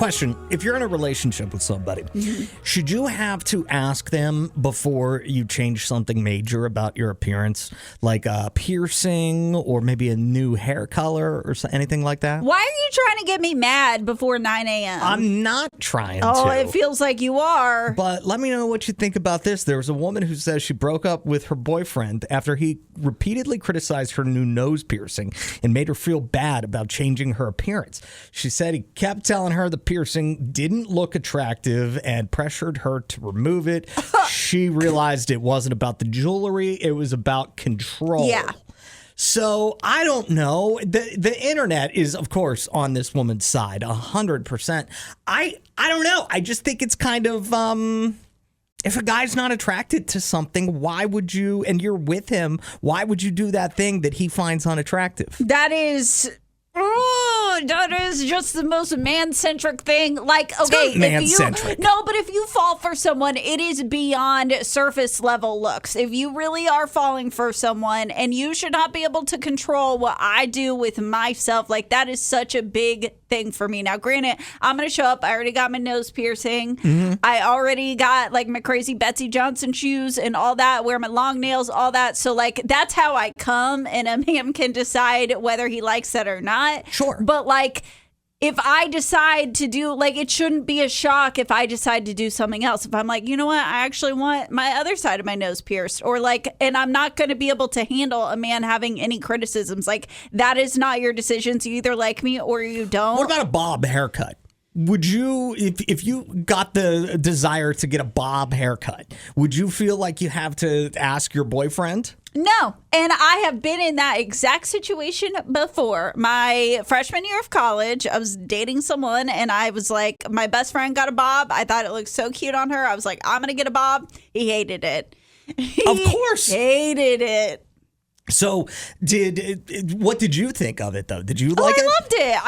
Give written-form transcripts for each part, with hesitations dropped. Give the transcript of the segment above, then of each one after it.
Question, if you're in a relationship with somebody, should you have to ask them before you change something major about your appearance, like a piercing or maybe a new hair color or anything like that? Why are you trying to get me mad before 9 a.m.? I'm not trying to. Oh, it feels like you are. But let me know what you think about this. There was a woman who says she broke up with her boyfriend after he repeatedly criticized her new nose piercing and made her feel bad about changing her appearance. She said he kept telling her the piercing didn't look attractive and pressured her to remove it. She realized it wasn't about the jewelry, it was about control. Yeah. So I don't know. The internet is, of course, on this woman's side, 100%. I don't know. I just think it's kind of if a guy's not attracted to something, why would you? And you're with him. Why would you do that thing that he finds unattractive? That is just the most man-centric thing. Like, okay, man-centric. But if you fall for someone, it is beyond surface level looks. If you really are falling for someone, and you should not be able to control what I do with myself, like that is such a big thing for me. Now, granted, I'm going to show up. I already got my nose piercing. Mm-hmm. I already got like my crazy Betsy Johnson shoes and all that, wear my long nails, all that. So like, that's how I come, and a man can decide whether he likes that or not. Sure. But like, if I decide to do, like, it shouldn't be a shock if I decide to do something else. If I'm like, you know what, I actually want my other side of my nose pierced, or like, and I'm not going to be able to handle a man having any criticisms. Like, that is not your decision. So you either like me or you don't. What about a bob haircut? Would you, if you got the desire to get a bob haircut, would you feel like you have to ask your boyfriend? No. And I have been in that exact situation before. My freshman year of college, I was dating someone, and I was like, my best friend got a bob. I thought it looked so cute on her. I was like, I'm going to get a bob. He hated it. Of course. Hated it. So what did you think of it, though? Did you like it? I loved it.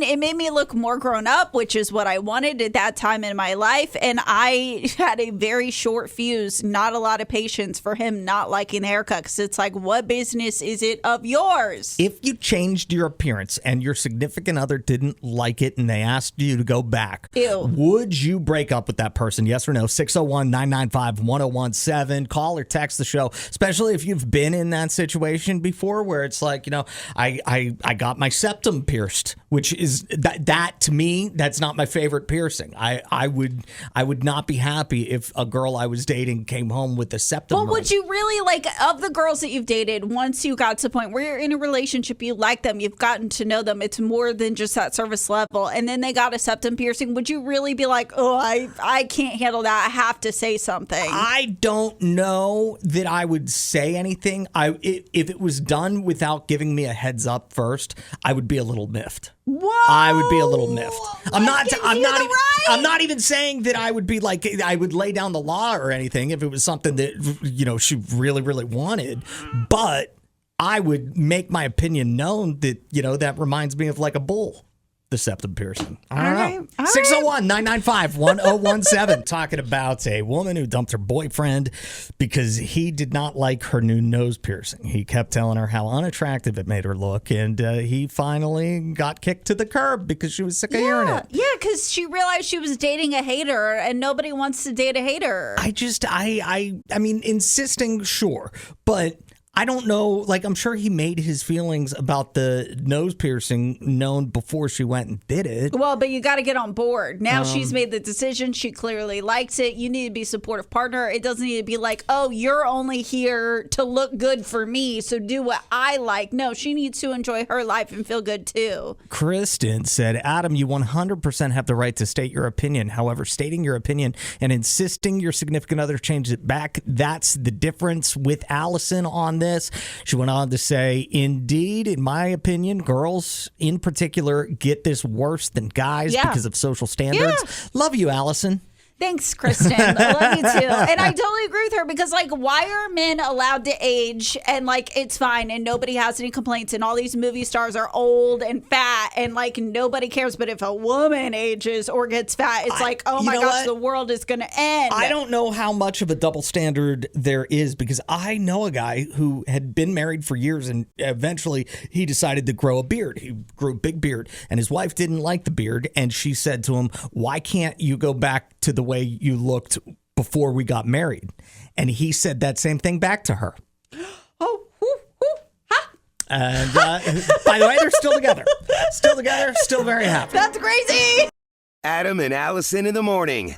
It made me look more grown up, which is what I wanted at that time in my life. And I had a very short fuse, not a lot of patience for him not liking the haircut, because it's like, what business is it of yours? If you changed your appearance and your significant other didn't like it and they asked you to go back, would you break up with that person? Yes or no? 601-995-1017. Call or text the show, especially if you've been in that situation before where it's like, you know, I got my septum pierced, which is that to me, that's not my favorite piercing. I would not be happy if a girl I was dating came home with a septum. But would you really, like, of the girls that you've dated, once you got to the point where you're in a relationship, you like them, you've gotten to know them, it's more than just that service level, and then they got a septum piercing, would you really be like, oh, I can't handle that, I have to say something? I don't know that I would say anything. If it was done without giving me a heads up first, I would be a little miffed. Whoa! I would be a little miffed. I'm not even saying that I would be like, I would lay down the law or anything if it was something that, you know, she really, really wanted. But I would make my opinion known that, you know, that reminds me of like a bull. The septum piercing. I don't know. 601-995-1017. Talking about a woman who dumped her boyfriend because he did not like her new nose piercing. He kept telling her how unattractive it made her look, and he finally got kicked to the curb because she was sick of hearing it. Yeah, because she realized she was dating a hater, and nobody wants to date a hater. I mean, insisting, sure, but I don't know, like, I'm sure he made his feelings about the nose piercing known before she went and did it. Well, but you got to get on board. Now she's made the decision. She clearly likes it. You need to be a supportive partner. It doesn't need to be like, oh, you're only here to look good for me, so do what I like. No, she needs to enjoy her life and feel good, too. Kristen said, Adam, you 100% have the right to state your opinion. However, stating your opinion and insisting your significant other change it back, that's the difference with Allison on this. She went on to say, indeed, in my opinion, girls in particular get this worse than guys because of social standards. Yeah. Love you, Allison. Thanks, Kristen. I love you too. And I totally agree with her because, like, why are men allowed to age and, like, it's fine and nobody has any complaints and all these movie stars are old and fat and, like, nobody cares. But if a woman ages or gets fat, it's like, oh my gosh, the world is going to end. I don't know how much of a double standard there is because I know a guy who had been married for years and eventually he decided to grow a beard. He grew a big beard and his wife didn't like the beard. And she said to him, why can't you go back to the way you looked before we got married? And he said that same thing back to her. And by the way, they're still together. Still together, still very happy. That's crazy. Adam and Allison in the morning.